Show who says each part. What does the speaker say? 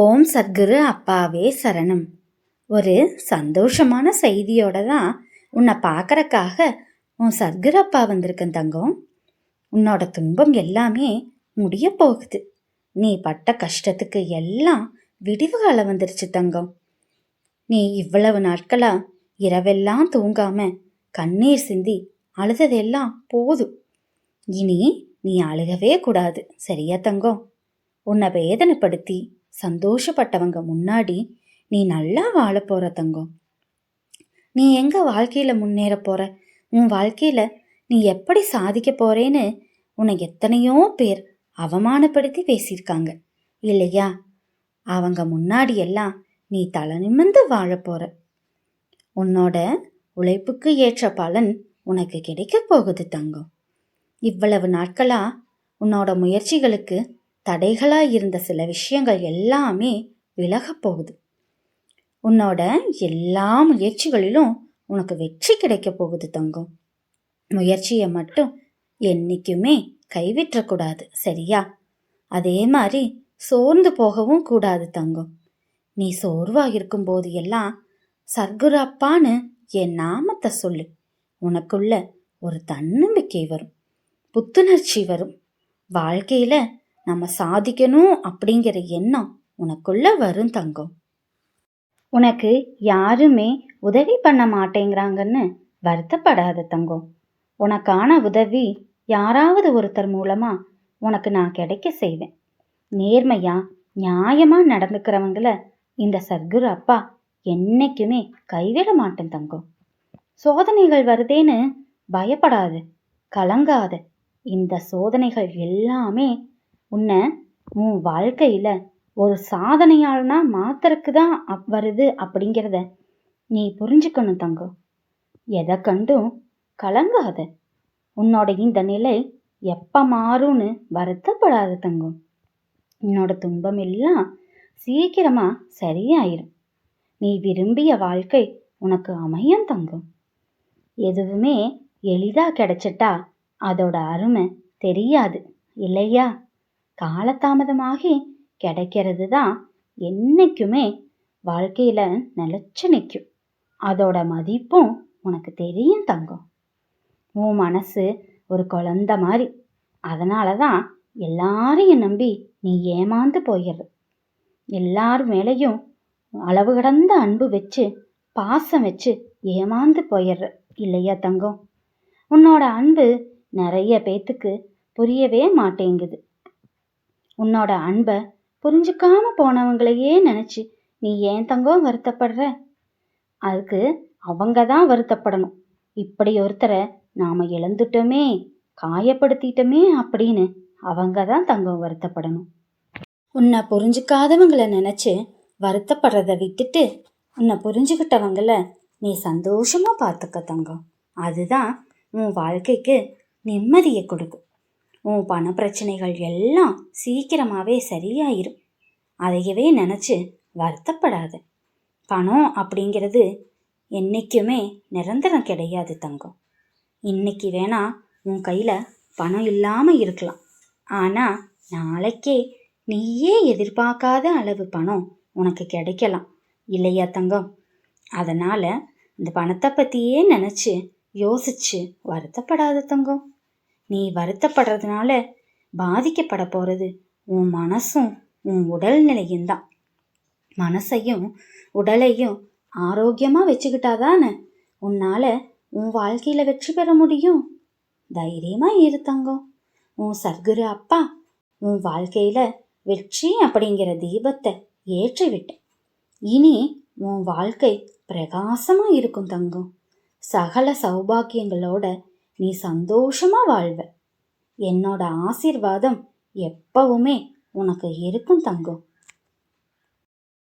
Speaker 1: ஓம் சத்குரு அப்பாவே சரணம். ஒரு சந்தோஷமான செய்தியோட தான் உன்னை பார்க்கறக்காக உன் சத்குரு அப்பா வந்திருக்கேன் தங்கம். உன்னோட துன்பம் எல்லாமே முடிய போகுது. நீ பட்ட கஷ்டத்துக்கு எல்லாம் விடிவு காலம் வந்துருச்சு தங்கம். நீ இவ்வளவு நாட்களா இரவெல்லாம் தூங்காம கண்ணீர் சிந்தி அழுததெல்லாம் போதும். இனி நீ அழுகவே கூடாது, சரியா தங்கம்? உன்னை வேதனைப்படுத்தி சந்தோஷப்பட்டவங்க முன்னாடி நீ நல்லா வாழ போற தங்கம். நீ எங்க வாழ்க்கையில முன்னேற போற? உன் வாழ்க்கையில நீ எப்படி சாதிக்க போறேன்னு உன்னை எத்தனையோ பேர் அவமானப்படுத்தி பேசியிருக்காங்க இல்லையா? அவங்க முன்னாடி எல்லாம் நீ தலை நிமிர்ந்து வாழ போற. உன்னோட உழைப்புக்கு ஏற்ற பலன் உனக்கு கிடைக்க போகுது தங்கம். இவ்வளவு நாட்களா உன்னோட முயற்சிகளுக்கு தடைகளா இருந்த சில விஷயங்கள் எல்லாமே விலகப் போகுது. உன்னோட எல்லா முயற்சிகளிலும் உனக்கு வெற்றி கிடைக்க போகுது தங்கம். முயற்சியை மட்டும் என்னைக்குமே கைவிற்றக்கூடாது, சரியா? அதே மாதிரி சோர்ந்து போகவும் கூடாது தங்கம். நீ சோர்வா இருக்கும்போது எல்லாம் சத்குரு அப்பான்னு என் நாமத்தை சொல்லு. உனக்குள்ள ஒரு தன்னம்பிக்கை வரும், புத்துணர்ச்சி வரும். வாழ்க்கையில நம்ம சாதிக்கணும் அப்படிங்கிற எண்ணம் உனக்குள்ள வரும் தங்கம். உனக்கு யாருமே உதவி பண்ண மாட்டேங்கிறாங்கன்னு வருத்தப்படாத தங்கம். உனக்கான உதவி யாராவது ஒருத்தர் மூலமா உனக்கு நான் கிடைக்க செய்வேன். நேர்மையா நியாயமா நடந்துக்கிறவங்கள இந்த சத்குரு அப்பா என்னைக்குமே கைவிட மாட்டேன் தங்கம். சோதனைகள் வருதேன்னு பயப்படாது, கலங்காத. இந்த சோதனைகள் எல்லாமே உன்னை உன் வாழ்க்கையில ஒரு சாதனையாளனா மாத்திரக்கு தான் வருது அப்படிங்கிறத நீ புரிஞ்சுக்கணும் தங்கம். எதை கண்டும் கலங்காத. உன்னோட இந்த நிலை எப்ப மாறும்னு வருத்தப்படாத தங்கம். உன்னோட துன்பம் எல்லாம் சீக்கிரமா சரியாயிரும். நீ விரும்பிய வாழ்க்கை உனக்கு அமையும் தங்கம். எதுவுமே எளிதா கிடைச்சிட்டா அதோட அருமை தெரியாது இல்லையா? காலதாமதமாகி கிடைக்கிறது தான் என்னைக்குமே வாழ்க்கையில நிலைச்சு நிற்கும். அதோட மதிப்பும் உனக்கு தெரியும் தங்கம். உன் மனசு ஒரு குழந்தை மாதிரி. அதனால தான் எல்லாரையும் நம்பி நீ ஏமாந்து போயிடுற. எல்லார் மேலேயும் அளவு கடந்த அன்பு வச்சு பாசம் வச்சு ஏமாந்து போயிடுற இல்லையா தங்கம்? உன்னோட அன்பு நிறைய பேத்துக்கு புரியவே மாட்டேங்குது. உன்னோட அன்பை புரிஞ்சுக்காம போனவங்களையே நினைச்சு நீ ஏன் தங்கம் வருத்தப்படுற? அதுக்கு அவங்க தான் வருத்தப்படணும். இப்படி ஒருத்தரை நாம இழந்துட்டோமே, காயப்படுத்திட்டோமே அப்படின்னு அவங்க தான் தங்கம் வருத்தப்படணும். உன்னை புரிஞ்சுக்காதவங்களை நினைச்சு வருத்தப்படுறத விட்டுட்டு உன்னை புரிஞ்சுக்கிட்டவங்கள நீ சந்தோஷமா பார்த்துக்க தங்கம். அதுதான் உன் வாழ்க்கைக்கு நிம்மதியை கொடுக்கும். உன் பண பிரச்சனைகள் எல்லாம் சீக்கிரமாகவே சரியாயிரும். அதையவே நினச்சி வருத்தப்படாத. பணம் அப்படிங்கிறது என்றைக்குமே நிரந்தரம் கிடையாது தங்கம். இன்னைக்கு வேணா உன் கையில் பணம் இல்லாமல் இருக்கலாம். ஆனால் நாளைக்கே நீயே எதிர்பார்க்காத அளவு பணம் உனக்கு கிடைக்கலாம் இல்லையா தங்கம்? அதனால் இந்த பணத்தை பற்றியே நினச்சி யோசிச்சு வருத்தப்படாத தங்கம். நீ வருத்தப்படுறதுனால பாதிக்கப்பட போகிறது உன் மனசும் உன் உடல்நிலையும் தான். மனசையும் உடலையும் ஆரோக்கியமாக வச்சுக்கிட்டாதானே உன்னால் உன் வாழ்க்கையில் வெற்றி பெற முடியும். தைரியமாக இரு தங்கம். உன் சத்குரு அப்பா உன் வாழ்க்கையில் வெற்றி அப்படிங்கிற தீபத்தை ஏற்றி விட்டேன். இனி உன் வாழ்க்கை பிரகாசமாக இருக்கும் தங்கம். சகல சௌபாக்கியங்களோட நீ சந்தோஷமா வாழ்வ. என்னோட ஆசீர்வாதம் எப்பவுமே உனக்கு இருக்கும் தங்கம்.